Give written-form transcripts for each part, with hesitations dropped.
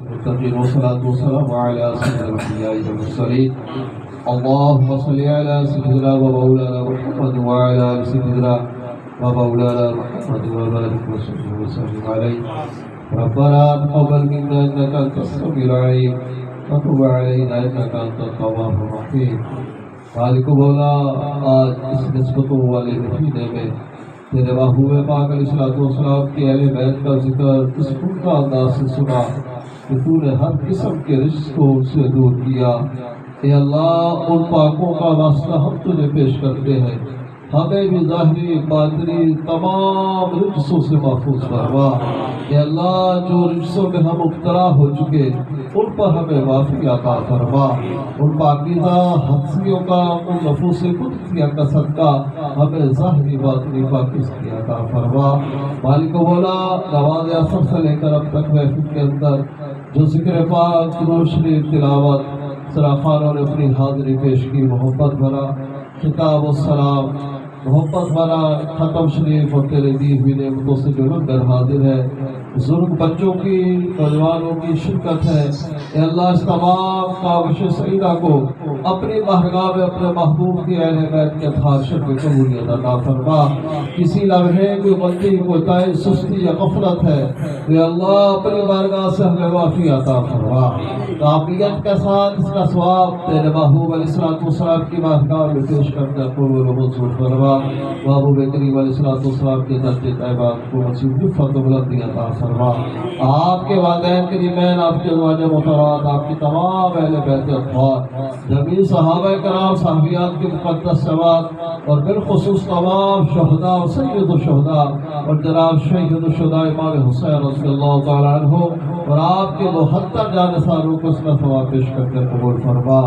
والصلاة والسلام على سيد الأنبياء والمرسلين اللهم صل على سيدنا ومولانا محمد وعلى آل سيدنا ومولانا محمد وبارك وسلم عليه ربنا تقبل منا إنك أنت السميع العليم وتب علينا إنك أنت التواب الرحيم مالک مولا آج اس نسبتوں والے مہینے میں تیرے محبوب پاک علیہ الصلوۃ والسلام کے اہل بیت کا ذکر اس کا انداز سے سنا کہ تو نے ہر قسم کے رزق کو ان سے دور کیا۔ اے اللہ ان پاکوں کا واسطہ ہم تجھے پیش کرتے ہیں، ہمیں بھی ظاہری باطنی تمام رجسوں سے محفوظ فرما۔ اے اللہ جو رجسوں میں ہم مبتلا ہو چکے ان پر ہمیں معافی عطا فرما، ان پاکیزہ ہستیوں کا ان نفوس قدسیہ کا صدقہ ہمیں ظاہری باطنی پاکیزگی عطا فرما۔ مالک مولا نماز عصر سے لے کر اب تک محفل کے اندر جو ذکر پاک درود شریف تلاوت سراخانوں نے اپنی حاضری پیش کی، محبت بھرا خطاب السلام، محبت والا ختم شریف اور تیرے دی ہوئی نعمتوں سے جو لنگر حاضر ہے، بزرگ بچوں کی نوجوانوں کی شرکت ہے۔ اے اللہ اس تمام کاوش سعیدہ کو اپنی بارگاہ میں اپنے محبوب کی اہل بیت کے خارشت میں قبولیت عطا فرما۔ کسی لمحے کوئی غلطی کوتاہی سستی یا غفلت ہے اے اللہ اپنی بارگاہ سے ہمیں معافی عطا فرما۔ قابلیت کے ساتھ اس کا ثواب تیرے محبوب علیہ الصلوۃ والسلام کی بارگاہ میں پیش کرنے قبول و منظور فرما۔ محبوب کریم علیہ الصلوۃ والسلام کے درجے طیبات کو نصیب رفعت و بلندی عطا فرما۔ آپ کے والدین کریمین، آپ کے ازواج محترمات، آپ کی تمام اہل بیت اطہار، جمیع صحابہ کرام، صحابیات کے مقدس سوات اور بالخصوص تمام شہداء اور سید الشہداء اور جناب شہید الشہداء امام حسین رضی اللہ تعالیٰ عنہ اور آپ کے 72 جانثاروں کو اس کا ثواب پیش کر کے قبول فرما۔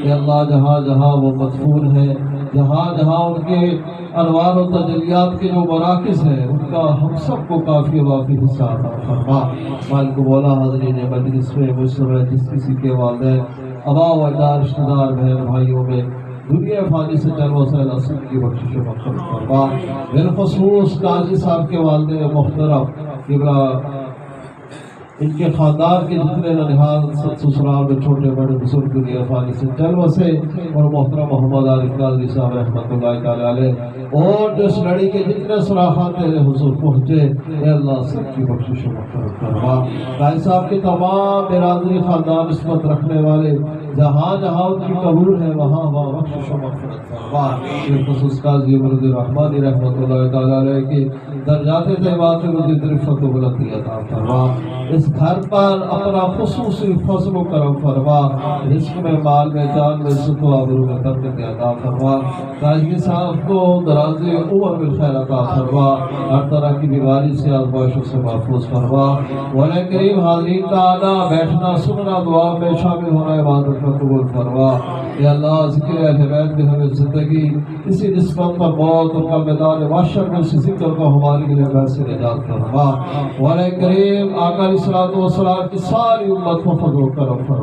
اے اللہ جہاں جہاں وہ مدفون ہیں، جہاں جہاں ان کے انوار و تجلیات کے جو مراکز ہیں ان کا ہم سب کو کافی وافی حصہ عطا فرما۔ مالک مولا حاضرین مجلس میں مجھ سمیت جس کسی کے والدین آباء و اجداد رشتہ دار بہن بھائیوں میں دنیا فانی سے جل وسع نصیب کی بخشش و مغفرت فرما۔ بالخصوص قاضی صاحب کے والد محترم ان کے خاندان کے جتنے ننھال سسرال میں چھوٹے بڑے بزرگ دنیا فانی سے چل بسے اور محترم محمد عارف قادری صاحب رحمۃ اللہ تعالی علیہ اور جو اس لڑی کے جتنے صراحات تیرے حضور پہنچے اے اللہ سب کی بخشش و مغفرت فرما۔ قاضی صاحب کے تمام برادری خاندان نسبت رکھنے والے جہاں جہاں ان کی قبول ہے وہاں وہاں بخشش و مغفرت فرما۔ بالخصوص قاضی مرد الرحمانی رحمۃ اللہ تعالی علیہ کی درجات طیبات میں مزید رفعت و بلندی عطا فرما۔ اس گھر پر اپنا خصوصی فضل و کرم فرما، رزق میں مال میں جان میں عزت و آبرو میں برکت عطا فرما۔ قاضی صاحب کو دراز عمر بالخیر عطا فرما، ہر طرح کی بیماری سے آزمائشوں سے محفوظ فرما۔ مولا کریم حاضرین کا آنا بیٹھنا سننا دعا میں شامل ہونا عبادت کا قبول فرما۔ اے اللہ ذکر اہل بیت میں ہمیں زندگی اسی نسبت پر موت اور کل میدان محشر میں اسی ذکر کو ہمارے لیے بیت سے نجات فرما۔ مولا کریم آقا علیہ الصلوۃ والسلام کی ساری امت کو فضل و کرم فرما۔